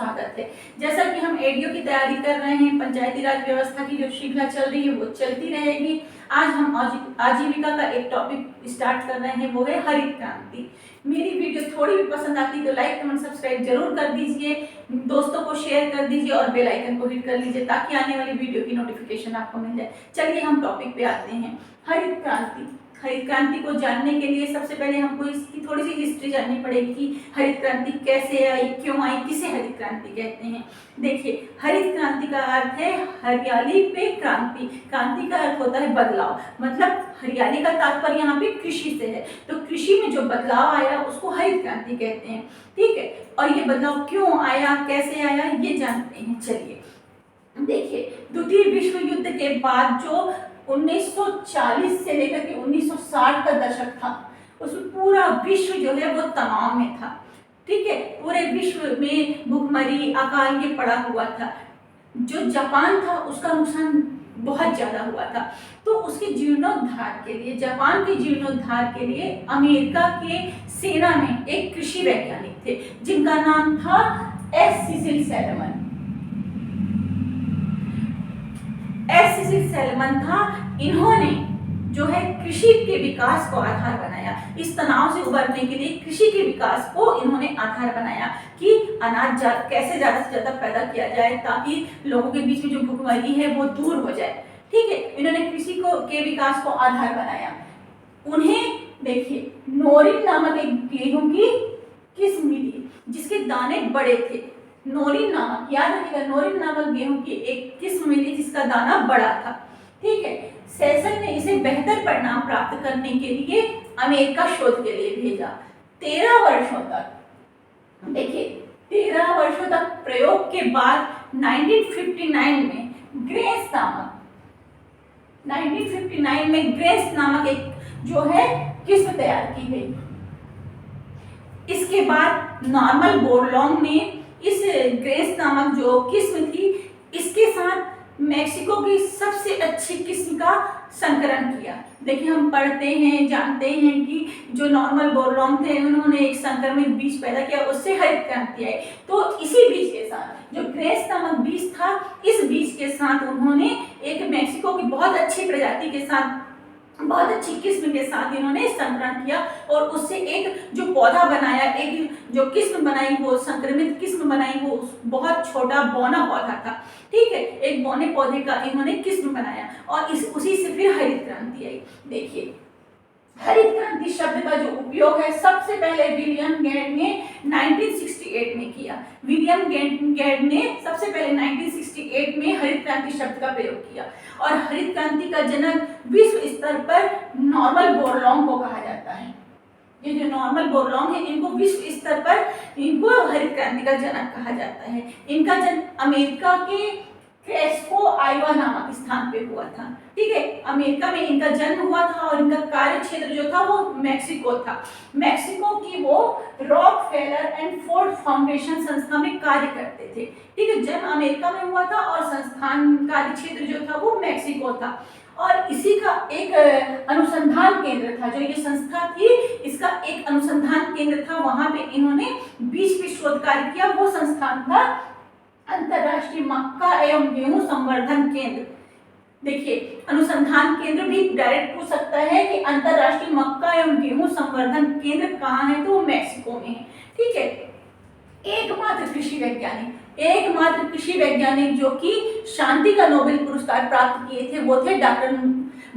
स्वागत है। जैसा कि हम एडीओ की तैयारी कर रहे हैं, पंचायती राज व्यवस्था की जो श्रृंखला चल रही है वो चलती रहेगी। आज हम आजीविका का एक टॉपिक स्टार्ट कर रहे हैं, वो है हरित क्रांति। मेरी वीडियो थोड़ी भी पसंद आती तो लाइक कमेंट सब्सक्राइब जरूर कर दीजिए, दोस्तों को शेयर कर दीजिए और बेल आइकन को हिट कर लीजिए ताकि आने वाली वीडियो की नोटिफिकेशन आपको मिल जाए। चलिए हम टॉपिक पे आते हैं। हरित क्रांति। हरित क्रांति को जानने के लिए सबसे पहले हमको इसकी थोड़ी सी हिस्ट्री जाननी पड़ेगी कि हरित क्रांति कैसे आई, क्यों आई, किसे हरित क्रांति कहते हैं। देखिए, हरित क्रांति का अर्थ है हरियाली पे क्रांति। क्रांति का अर्थ होता है बदलाव, मतलब हरियाली का तात्पर्य यहाँ पे कृषि से है। तो कृषि में जो बदलाव आया उसको हरित क्रांति कहते हैं, ठीक है। और ये बदलाव क्यों आया, कैसे आया, ये जानते हैं। चलिए देखिए, द्वितीय विश्व युद्ध के बाद जो 1940 से लेकर के 1960 का दशक था, उसमें पूरा विश्व जो है वो तनाव में था, ठीक है। पूरे विश्व में भूखमरी, अकाल ये पड़ा हुआ था। जो जापान था उसका नुकसान बहुत ज्यादा हुआ था। तो उसके जीर्णोद्धार के लिए, जापान के जीर्णोद्धार के लिए अमेरिका के सेना में एक कृषि वैज्ञानिक थे जिनका नाम था S Cecil Salmon. S Cecil Salmon था। इन्होंने जो है कृषि के विकास को आधार बनाया। इस तनाव से उबरने के लिए कृषि के विकास को इन्होंने आधार बनाया कि अनाज कैसे ज्यादा से ज्यादा पैदा किया जाए ताकि लोगों के बीच में जो भूखमरी है वो दूर हो जाए, ठीक है। इन्होंने कृषि के विकास को आधार बनाया। उन्हें देखिए, नोरिन नामक एक गेहूं की किस्म मिली जिसके दाने बड़े थे। नोरिन नामक, याद रखिएगा, नोरिन नामक गेहूं की एक किस्म मिली जिसका दाना बड़ा था, ठीक है। सेसल ने इसे बेहतर परिणाम प्राप्त करने के लिए अमेरिका शोध के लिए भेजा। 13 वर्षों तक, देखिए 13 वर्षों तक प्रयोग के बाद 1959 में ग्रेस नामक एक जो है किस्म तैयार की गई। इसके बाद नॉर्मन बोरलॉन्ग ने इस ग्रेस नामक जो किस्म थी इसके साथ मैक्सिको की सबसे अच्छी किस्म का संकरण किया। देखिए, हम पढ़ते हैं, जानते हैं कि जो नॉर्मन बोरलॉन्ग थे उन्होंने एक संक्रमित बीज पैदा किया, उससे हरित क्रांति आई। तो इसी बीज के साथ जो ग्रेस नामक बीज था, इस बीज के साथ उन्होंने एक मैक्सिको की बहुत अच्छी प्रजाति के साथ, बहुत अच्छी किस्म के साथ इन्होंने संकरण किया और उससे एक जो पौधा बनाया, एक जो किस्म बनाई, वो संक्रमित किस्म बनाई, वो बहुत छोटा बौना पौधा था, ठीक है। एक बौने पौधे का इन्होंने किस्म बनाया और उसी से फिर हरित क्रांति आई। देखिए, हरित क्रांति शब्द का जो उपयोग है सबसे पहले विलियम गेट ने 1968 में किया। विलियम गेट ने सबसे पहले 1968 में हरित क्रांति शब्द का प्रयोग किया और हरित क्रांति का जनक विश्व स्तर पर नॉर्मन बोरलॉन्ग को कहा जाता है। ये जो नॉर्मन बोरलॉन्ग है, इनको विश्व स्तर पर इनको हरित क्रांति का जनक कहा जाता है। इनका जन्म अमेरिका के क्रेस्को आइवा नामक स्थान पे हुआ था, ठीक है। अमेरिका में इनका जन्म हुआ था और इनका कार्य क्षेत्र जो था वो मैक्सिको था। मैक्सिको की वो रॉकफेलर एंड फोर्ड फाउंडेशन संस्था में कार्य करते थे, ठीक है। जन्म अमेरिका में हुआ था और संस्थान कार्य क्षेत्र जो था वो मैक्सिको था और इसी का एक अनुसंधान केंद्र था। जो ये संस्था थी, इसका एक अनुसंधान केंद्र था, वहां पे इन्होंने बीज पे शोध कार्य किया। वो संस्थान था अंतरराष्ट्रीय मक्का एवं गेहूं संवर्धन केंद्र। देखिए, अनुसंधान केंद्र भी डायरेक्ट पूछ सकता है कि अंतरराष्ट्रीय मक्का एवं गेहूं संवर्धन केंद्र कहाँ है, तो वो मैक्सिको में है, ठीक है। एकमात्र कृषि वैज्ञानिक जो कि शांति का नोबेल पुरस्कार प्राप्त किए थे वो थे डॉक्टर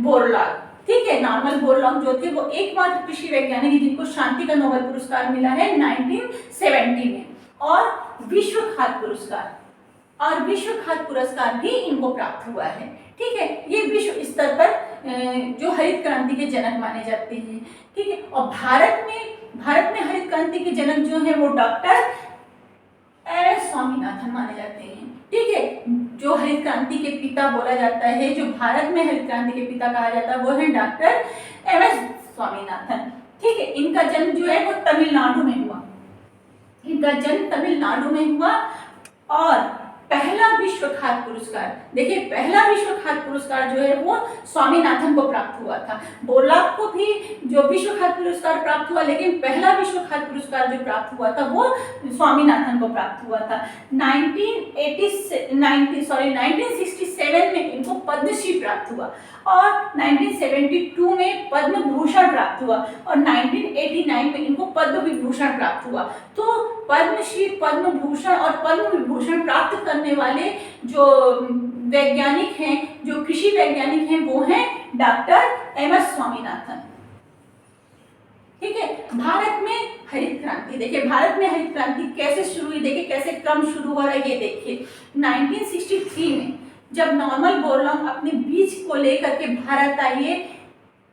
बोरलॉन्ग, ठीक है। नॉर्मन बोरलॉन्ग जो थे वो एकमात्र कृषि वैज्ञानिक है जिनको शांति का नोबेल पुरस्कार मिला है 1970 में। और विश्व खाद्य पुरस्कार भी इनको प्राप्त हुआ है, ठीक है। ये विश्व स्तर पर जो हरित क्रांति के जनक माने जाते हैं, ठीक है। और भारत में हरित क्रांति के जनक जो है वो डॉक्टर एस स्वामीनाथन माने जाते हैं, ठीक है। जो हरित क्रांति के पिता बोला जाता है, जो भारत में हरित क्रांति के पिता कहा जाता है, वो है डॉक्टर एस स्वामीनाथन, ठीक है। इनका जन्म जो है वो तमिलनाडु में हुआ और पहला विश्व खाद्य पुरस्कार, देखिए पहला विश्व खाद्य पुरस्कार जो है वो स्वामीनाथन को प्राप्त हुआ था। बोरलॉग को भी जो विश्व खाद्य पुरस्कार प्राप्त हुआ, लेकिन पहला विश्व खाद्य पुरस्कार जो प्राप्त हुआ था वो स्वामीनाथन को प्राप्त हुआ था। 1967 में इनको पद्मश्री प्राप्त हुआ और 1972 में पद्म भूषण प्राप्त हुआ और 1989 में इनको पद्म विभूषण प्राप्त हुआ। तो पद्मश्री, पद्म भूषण और पद्म विभूषण प्राप्त करने वाले जो वैज्ञानिक हैं, जो कृषि वैज्ञानिक हैं, वो हैं डॉक्टर एम एस स्वामीनाथन। ठीक है। भारत में हरित क्रांति, देखिए भारत में हरित क्रांति कैसे शुरू हुई, देखिए कैसे क्रम शुरू हो रहा है ये देखिए। 1963 में जब नॉर्मल बोरलॉग अपने बीज को लेकर के भारत आई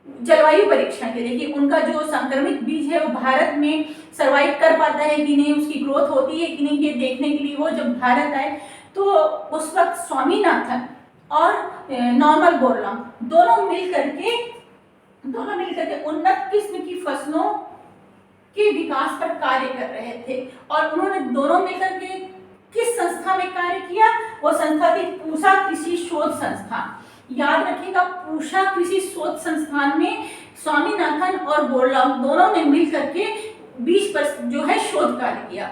जलवायु परीक्षण के लिए कि उनका जो संक्रमित बीज है वो भारत में सर्वाइव कर पाता है कि नहीं, उसकी ग्रोथ होती है कि नहीं, ये देखने के लिए वो जब भारत आए तो उस वक्त स्वामीनाथन और नॉर्मल बोरलॉग दोनों मिलकर के उन्नत किस्म की फसलों के विकास पर कार्य कर रहे थे। और उन्होंने दोनों मिलकर के किस संस्था में कार्य किया, वो संस्था थी पूसा कृषि शोध संस्थान। याद रखिएगा, पूसा कृषि शोध संस्थान में स्वामीनाथन और बोरलॉग दोनों ने मिलकर के बीज पर जो है शोध कार्य किया।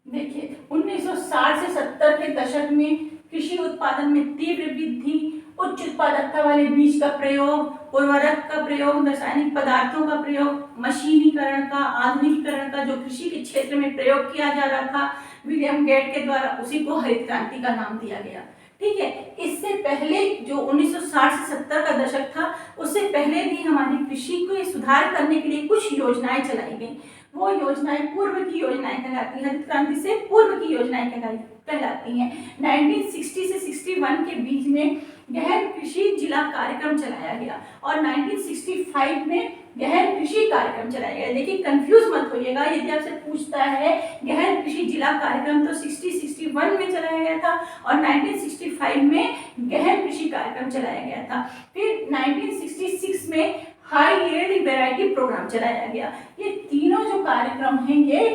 देखिए 1960 से 70 के दशक में कृषि उत्पादन में तीव्र वृद्धि, उच्च उत्पादकता वाले बीज का प्रयोग, उर्वरक का प्रयोग, रासायनिक पदार्थों का प्रयोग, मशीनीकरण का, आधुनिकीकरण का जो कृषि के क्षेत्र में प्रयोग किया जा रहा था विलियम गेट के द्वारा, उसी को हरित क्रांति का नाम दिया गया। ठीक है। इससे पहले जो 1960 से 70 का दशक था, उससे पहले भी हमारी कृषि को सुधार करने के लिए कुछ योजनाएं चलाई गई। वो योजनाएं पूर्व की योजनाएं कहलाती हैं, हरित क्रांति से पूर्व की योजनाएं कहलाती हैं। 1960 से 61 के बीच में गहन कृषि जिला कार्यक्रम चलाया गया और 1965 में गहन कृषि कार्यक्रम चलाया गया। देखिए कंफ्यूज मत होइएगा, यदि आपसे पूछता है गहन कृषि जिला कार्यक्रम तो 61 में चलाया गया था और 1965 में गहन कृषि कार्यक्रम चलाया गया था। फिर 1966 में हाई यील्ड वैरायटी प्रोग्राम चलाया गया। ये तीनों जो कार्यक्रम हैं ये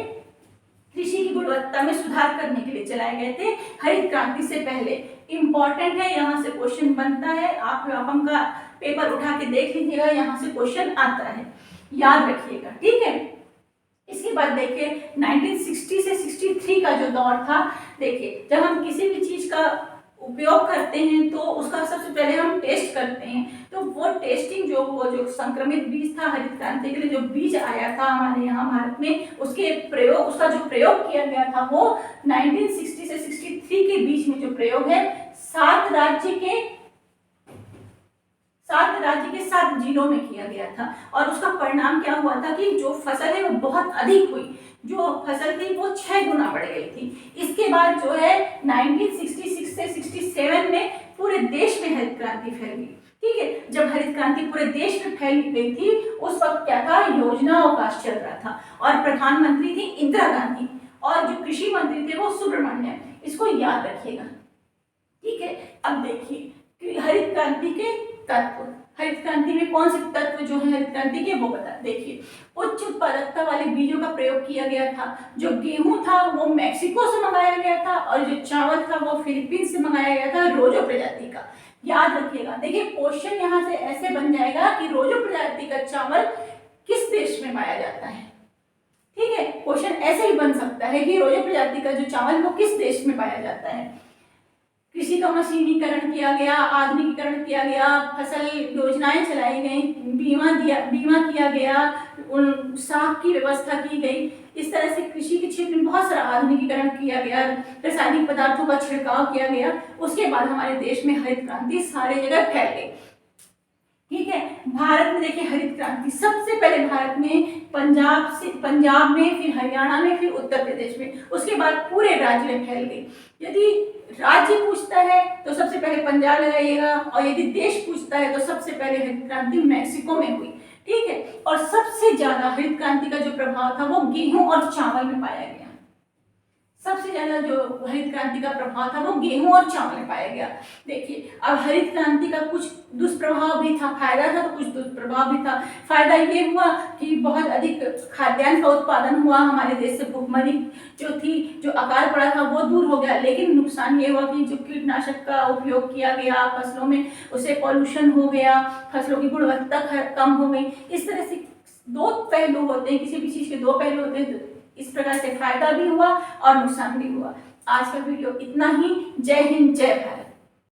कृषि की गुणवत्ता में सुधार करने के लिए चलाए गए थे हरित क्रांति से पहले। इंपॉर्टेंट है, यहाँ से क्वेश्चन बनता है, आप का पेपर उठा के देख लीजिएगा, यहाँ से क्वेश्चन आता है, याद रखिएगा। ठीक है। इसके बाद देखिए 1960 से 63 का जो दौर था, देखिए जब हम किसी भी चीज का उपयोग करते हैं तो उसका सबसे पहले हम टेस्ट करते हैं। तो वो टेस्टिंग जो संक्रमित बीज था हरित क्रांति के लिए, जो बीज आया था हमारे यहाँ भारत में, उसका जो प्रयोग किया गया था वो 1960 से 63 के बीच में जो प्रयोग है 7 राज्य के 7 जिलों में किया गया था। और उसका परिणाम क्या हुआ था कि जो फसल है वो बहुत अधिक हुई, जो फसल थी वो 6 गुना बढ़ गई थी। इसके बाद जो है 1966 से 67 में पूरे देश में हरित क्रांति फैल गई। ठीक है। जब हरित क्रांति पूरे देश में फैल गई थी उस वक्त क्या था, योजना अवकाश चल रहा था और प्रधानमंत्री थी इंदिरा गांधी और जो कृषि मंत्री थे वो सुब्रमण्यम। इसको याद रखिएगा। ठीक है। अब देखिए हरित क्रांति के तत्व, हरित क्रांति में कौन से तत्व जो है हरित क्रांति के वो बता। देखिए उच्च उत्पादकता वाले बीजों का प्रयोग किया गया था। जो गेहूं था वो मैक्सिको से मंगाया गया था और जो चावल था वो फिलीपींस से मंगाया गया था, रोजो प्रजाति का। याद रखिएगा। देखिए क्वेश्चन यहाँ से ऐसे बन जाएगा कि रोजो प्रजाति का चावल किस देश में पाया जाता है। ठीक है। क्वेश्चन ऐसे ही बन सकता है कि रोजो प्रजाति का जो चावल वो किस देश में पाया जाता है। कृषि का मशीनीकरण किया गया, आधुनिकीकरण किया गया, फसल योजनाएं चलाई गई, बीमा किया गया, साख की व्यवस्था की गई। इस तरह से कृषि के क्षेत्र में बहुत सारा आधुनिकीकरण किया गया, रासायनिक पदार्थों का छिड़काव किया गया। उसके बाद हमारे देश में हरित क्रांति सारी जगह फैल गई। ठीक है। भारत में देखिए हरित क्रांति सबसे पहले भारत में पंजाब में, फिर हरियाणा में, फिर उत्तर प्रदेश में, उसके बाद पूरे राज्य में फैल गई। यदि राज्य पूछता है तो सबसे पहले पंजाब लगाइएगा और यदि देश पूछता है तो सबसे पहले हरित क्रांति मैक्सिको में हुई। ठीक है। और सबसे ज्यादा हरित क्रांति का जो प्रभाव था वो गेहूं और चावल में पाया गया। सबसे ज्यादा जो हरित क्रांति का प्रभाव था वो गेहूं और चावल में पाया गया। देखिए, अब हरित क्रांति का कुछ दुष्प्रभाव भी था, फायदा था तो कुछ दुष्प्रभाव भी था। फायदा ये हुआ कि बहुत अधिक खाद्यान्न का उत्पादन हुआ, हमारे देश से भुखमरी जो थी, जो अकाल पड़ा था वो दूर हो गया। लेकिन नुकसान ये हुआ कि जो कीटनाशक का उपयोग किया गया फसलों में, उससे पॉल्यूशन हो गया, फसलों की गुणवत्ता कम हो गई। इस तरह से दो पहलू होते हैं, किसी भी चीज के दो पहलू होते हैं। इस प्रकार से फायदा भी हुआ और नुकसान भी हुआ। आज का वीडियो इतना ही। जय हिंद, जय भारत।